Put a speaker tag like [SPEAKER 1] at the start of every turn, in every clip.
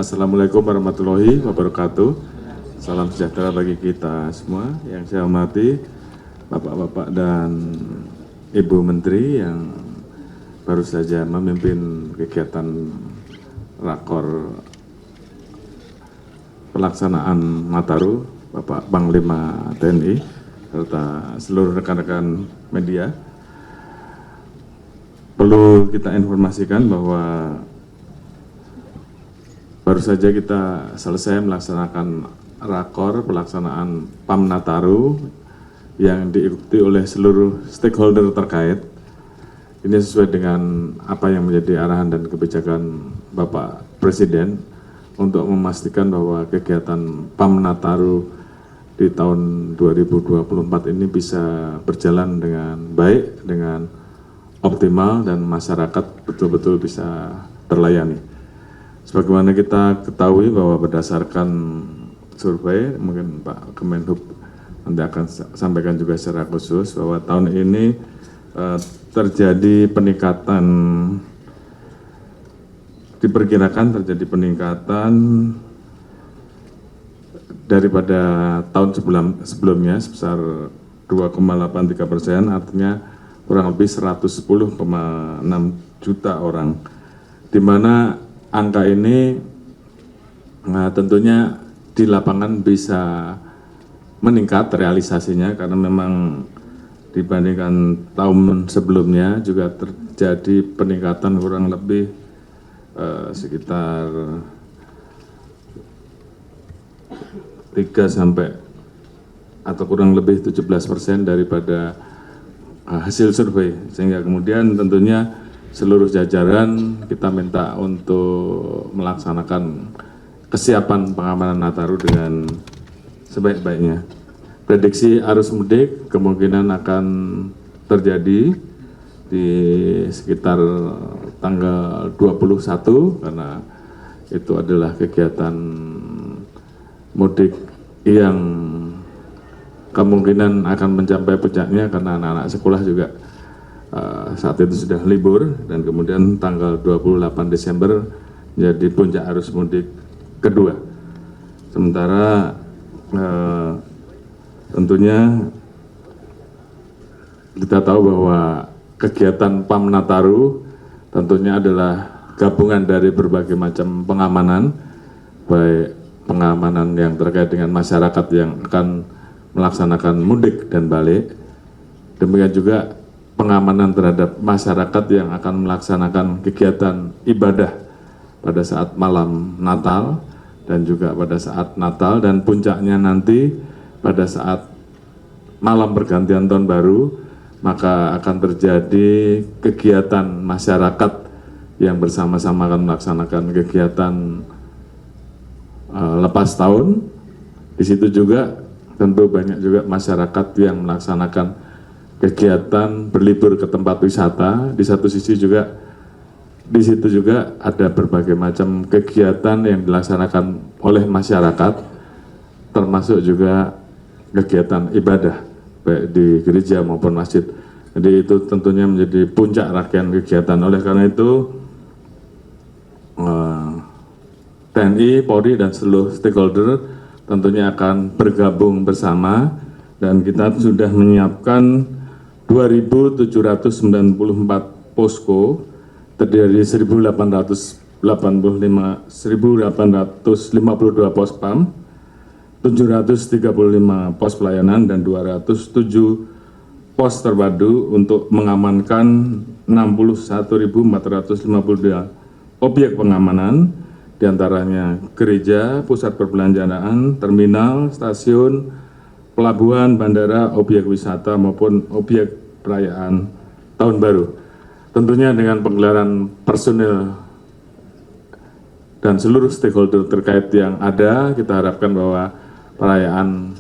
[SPEAKER 1] Assalamualaikum warahmatullahi wabarakatuh. Salam sejahtera bagi kita semua. Yang saya hormati Bapak-Bapak dan Ibu Menteri yang baru saja memimpin kegiatan rakor pelaksanaan Nataru, Bapak Panglima TNI, serta seluruh rekan-rekan media. Perlu kita informasikan bahwa baru saja kita selesai melaksanakan rakor pelaksanaan PAM Nataru yang diikuti oleh seluruh stakeholder terkait. Ini sesuai dengan apa yang menjadi arahan dan kebijakan Bapak Presiden untuk memastikan bahwa kegiatan PAM Nataru di tahun 2024 ini bisa berjalan dengan baik, dengan optimal, dan masyarakat betul-betul bisa terlayani. Sebagaimana kita ketahui bahwa berdasarkan survei, mungkin Pak Kemenhub nanti akan sampaikan juga secara khusus bahwa tahun ini diperkirakan terjadi peningkatan daripada tahun sebelumnya sebesar 2,83%, artinya kurang lebih 110,6 juta orang, di mana angka ini tentunya di lapangan bisa meningkat realisasinya karena memang dibandingkan tahun sebelumnya juga terjadi peningkatan kurang lebih sekitar 3 sampai atau kurang lebih 17% daripada hasil survei, sehingga kemudian tentunya seluruh jajaran kita minta untuk melaksanakan kesiapan pengamanan Nataru dengan sebaik-baiknya. Prediksi arus mudik kemungkinan akan terjadi di sekitar tanggal 21 karena itu adalah kegiatan mudik yang kemungkinan akan mencapai puncaknya karena anak-anak sekolah juga saat itu sudah libur, dan kemudian tanggal 28 Desember menjadi puncak arus mudik kedua. Sementara tentunya kita tahu bahwa kegiatan PAM Nataru tentunya adalah gabungan dari berbagai macam pengamanan, baik pengamanan yang terkait dengan masyarakat yang akan melaksanakan mudik dan balik, demikian juga pengamanan terhadap masyarakat yang akan melaksanakan kegiatan ibadah pada saat malam Natal dan juga pada saat Natal, dan puncaknya nanti pada saat malam pergantian tahun baru, maka akan terjadi kegiatan masyarakat yang bersama-sama akan melaksanakan kegiatan lepas tahun. Di situ juga tentu banyak juga masyarakat yang melaksanakan kegiatan berlibur ke tempat wisata. Di satu sisi juga di situ juga ada berbagai macam kegiatan yang dilaksanakan oleh masyarakat, termasuk juga kegiatan ibadah baik di gereja maupun masjid. Jadi itu tentunya menjadi puncak rangkaian kegiatan. Oleh karena itu TNI, Polri, dan seluruh stakeholder tentunya akan bergabung bersama, dan kita sudah menyiapkan 2.794 posko terdiri dari 1.852 pos PAM, 735 pos pelayanan, dan 207 pos terpadu untuk mengamankan 61.452 objek pengamanan, diantaranya gereja, pusat perbelanjaan, terminal, stasiun, pelabuhan, bandara, objek wisata, maupun objek perayaan Tahun Baru. Tentunya dengan penggelaran personil dan seluruh stakeholder terkait yang ada, kita harapkan bahwa perayaan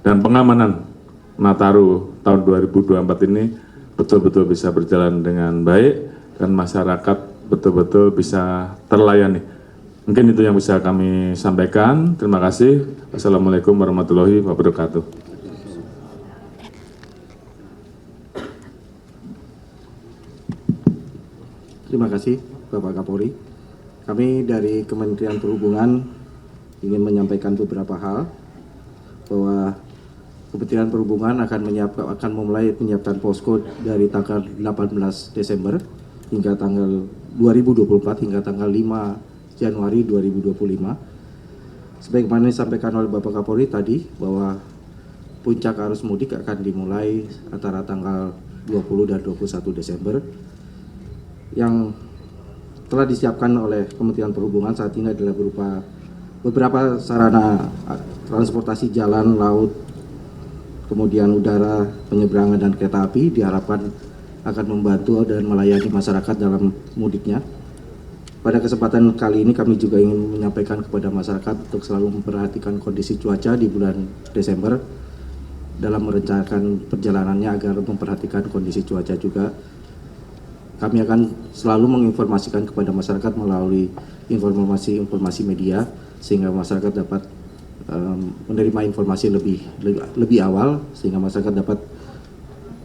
[SPEAKER 1] dan pengamanan Nataru tahun 2024 ini betul-betul bisa berjalan dengan baik dan masyarakat betul-betul bisa terlayani. Mungkin itu yang bisa kami sampaikan. Terima kasih. Assalamualaikum warahmatullahi wabarakatuh.
[SPEAKER 2] Terima kasih Bapak Kapolri. Kami dari Kementerian Perhubungan ingin menyampaikan beberapa hal, bahwa Kementerian Perhubungan akan memulai penyiapan posko dari tanggal 18 Desember hingga tanggal 2024 hingga tanggal 5 Januari 2025. Sebagaimana disampaikan oleh Bapak Kapolri tadi, bahwa puncak arus mudik akan dimulai antara tanggal 20 dan 21 Desember. Yang telah disiapkan oleh Kementerian Perhubungan saat ini adalah berupa beberapa sarana transportasi jalan, laut, kemudian udara, penyeberangan dan kereta api diharapkan akan membantu dan melayani masyarakat dalam mudiknya. Pada kesempatan kali ini kami juga ingin menyampaikan kepada masyarakat untuk selalu memperhatikan kondisi cuaca di bulan Desember dalam merencanakan perjalanannya, agar memperhatikan kondisi cuaca juga. Kami akan selalu menginformasikan kepada masyarakat melalui informasi media, sehingga masyarakat dapat menerima informasi lebih awal, sehingga masyarakat dapat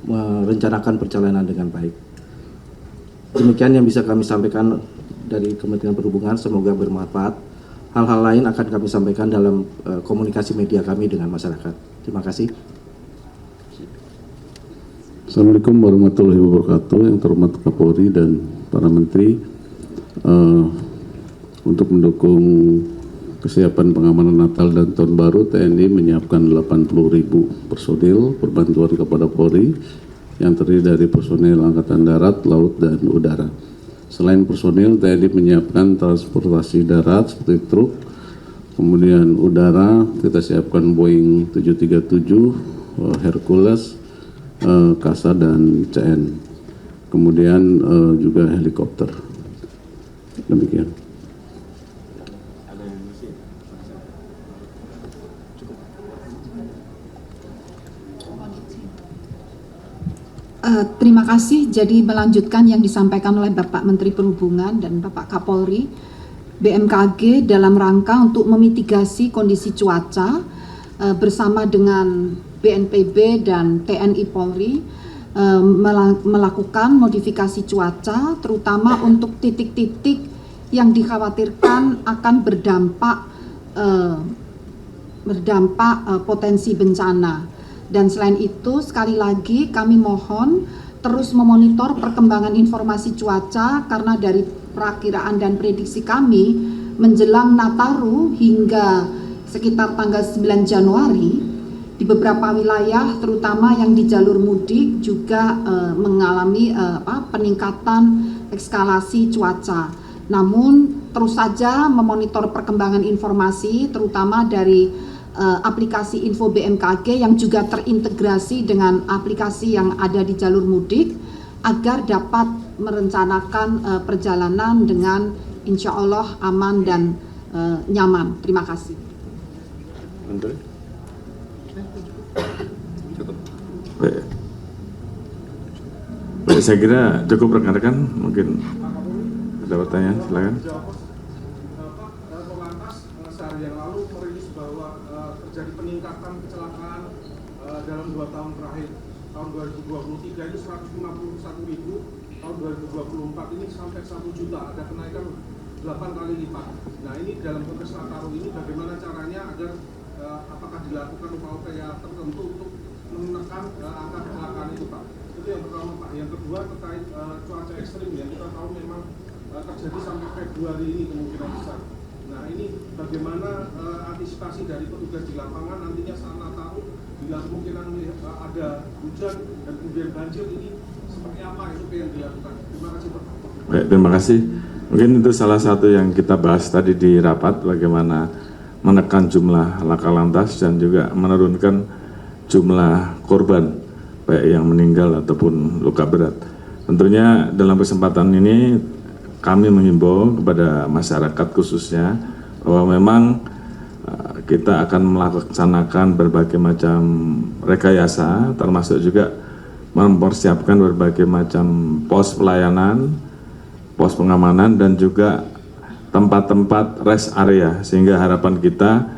[SPEAKER 2] merencanakan perjalanan dengan baik. Demikian yang bisa kami sampaikan dari Kementerian Perhubungan, semoga bermanfaat. Hal-hal lain akan kami sampaikan dalam komunikasi media kami dengan masyarakat. Terima kasih.
[SPEAKER 3] Assalamualaikum warahmatullahi wabarakatuh. Yang terhormat Kapolri dan para menteri, untuk mendukung kesiapan pengamanan Natal dan Tahun Baru, TNI menyiapkan 80.000 personil perbantuan kepada Polri yang terdiri dari personil Angkatan Darat, Laut, dan Udara. Selain personil, TNI menyiapkan transportasi darat seperti truk, kemudian udara kita siapkan Boeing 737, Hercules, Kasa dan CN, kemudian juga helikopter. Demikian.
[SPEAKER 4] Terima kasih. Jadi melanjutkan yang disampaikan oleh Bapak Menteri Perhubungan dan Bapak Kapolri, BMKG dalam rangka untuk memitigasi kondisi cuaca bersama dengan BNPB dan TNI Polri melakukan modifikasi cuaca, terutama untuk titik-titik yang dikhawatirkan akan berdampak potensi bencana. Dan selain itu, sekali lagi kami mohon terus memonitor perkembangan informasi cuaca, karena dari perakiraan dan prediksi kami menjelang Nataru hingga sekitar tanggal 9 Januari di beberapa wilayah, terutama yang di jalur mudik, juga mengalami peningkatan eskalasi cuaca. Namun terus saja memonitor perkembangan informasi, terutama dari aplikasi info BMKG yang juga terintegrasi dengan aplikasi yang ada di jalur mudik, agar dapat merencanakan perjalanan dengan insya Allah aman dan nyaman. Terima kasih.
[SPEAKER 1] Baik, saya kira cukup rekan-rekan, mungkin ada pertanyaan, silakan.
[SPEAKER 5] Korlantas sehari yang lalu merilis bahwa terjadi peningkatan kecelakaan dalam 2 tahun terakhir. Tahun 2023 itu 151.000, tahun 2024 ini sampai 1 juta, ada kenaikan 8 kali lipat. Nah, ini dalam konteks Nataru ini bagaimana caranya agar apakah dilakukan upaya tertentu untuk menekan angka kecelakaan itu, Pak? Itu yang pertama, Pak. Yang kedua terkait cuaca ekstrim yang kita tahu memang terjadi sampai Februari ini kemungkinan besar. Nah, ini bagaimana antisipasi dari petugas di lapangan nantinya saat Nataru, bila kemungkinan ada hujan dan kemudian banjir, ini seperti apa itu yang dilakukan? Terima kasih, Pak.
[SPEAKER 1] Baik, terima kasih. Mungkin itu salah satu yang kita bahas tadi di rapat, bagaimana menekan jumlah laka lantas dan juga menurunkan jumlah korban, baik yang meninggal ataupun luka berat. Tentunya dalam kesempatan ini kami menghimbau kepada masyarakat khususnya bahwa memang kita akan melaksanakan berbagai macam rekayasa, termasuk juga mempersiapkan berbagai macam pos pelayanan, pos pengamanan, dan juga tempat-tempat rest area, sehingga harapan kita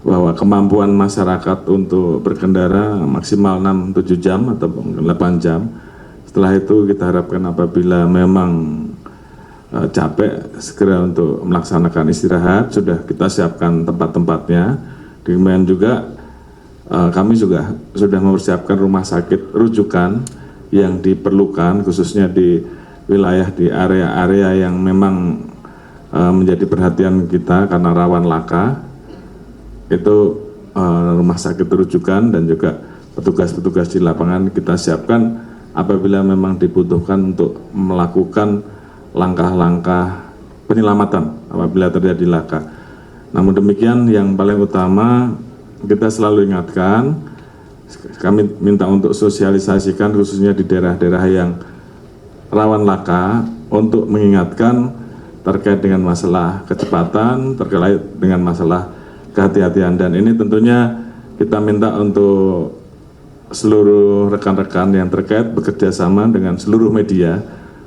[SPEAKER 1] bahwa kemampuan masyarakat untuk berkendara maksimal 6-7 jam atau 8 jam. Setelah itu kita harapkan apabila memang capek segera untuk melaksanakan istirahat. Sudah kita siapkan tempat-tempatnya. Demikian juga kami juga sudah mempersiapkan rumah sakit rujukan yang diperlukan khususnya di wilayah di area-area yang memang menjadi perhatian kita karena rawan laka. Itu rumah sakit rujukan dan juga petugas-petugas di lapangan kita siapkan apabila memang dibutuhkan untuk melakukan langkah-langkah penyelamatan apabila terjadi laka. Namun demikian yang paling utama kita selalu ingatkan, kami minta untuk sosialisasikan khususnya di daerah-daerah yang rawan laka untuk mengingatkan terkait dengan masalah kecepatan, terkait dengan masalah kehati-hatian, dan ini tentunya kita minta untuk seluruh rekan-rekan yang terkait bekerja sama dengan seluruh media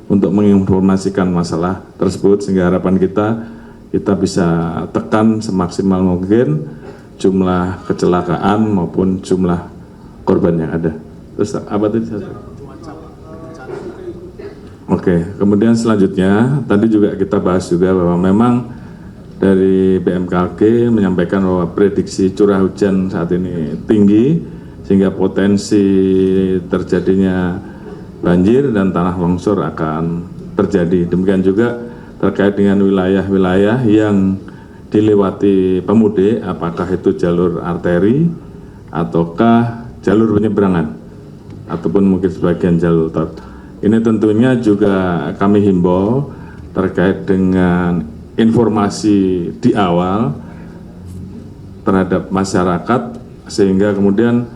[SPEAKER 1] untuk menginformasikan masalah tersebut sehingga harapan kita bisa tekan semaksimal mungkin jumlah kecelakaan maupun jumlah korban yang ada. Terus apa tadi? Oke, kemudian selanjutnya tadi juga kita bahas juga bahwa memang dari BMKG menyampaikan bahwa prediksi curah hujan saat ini tinggi sehingga potensi terjadinya banjir dan tanah longsor akan terjadi. Demikian juga terkait dengan wilayah-wilayah yang dilewati pemudik, apakah itu jalur arteri ataukah jalur penyeberangan ataupun mungkin sebagian jalur tol. Ini tentunya juga kami himbau terkait dengan informasi di awal terhadap masyarakat sehingga kemudian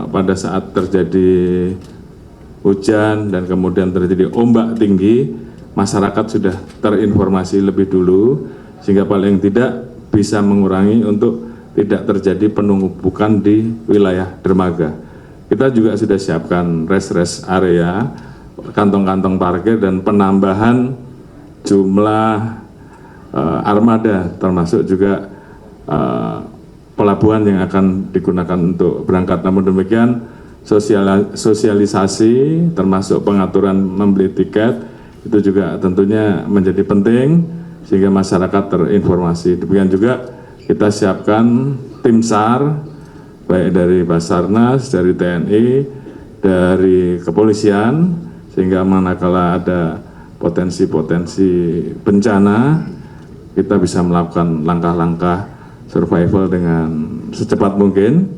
[SPEAKER 1] pada saat terjadi hujan dan kemudian terjadi ombak tinggi, masyarakat sudah terinformasi lebih dulu sehingga paling tidak bisa mengurangi untuk tidak terjadi penumpukan di wilayah dermaga. Kita juga sudah siapkan rest area, kantong-kantong parkir dan penambahan jumlah armada termasuk juga pelabuhan yang akan digunakan untuk berangkat. Namun demikian sosialisasi termasuk pengaturan membeli tiket itu juga tentunya menjadi penting sehingga masyarakat terinformasi. Demikian juga kita siapkan tim SAR baik dari Basarnas, dari TNI, dari kepolisian sehingga manakala ada potensi-potensi bencana kita bisa melakukan langkah-langkah survival dengan secepat mungkin,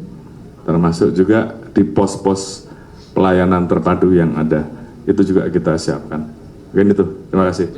[SPEAKER 1] termasuk juga di pos-pos pelayanan terpadu yang ada. Itu juga kita siapkan. Mungkin itu, terima kasih.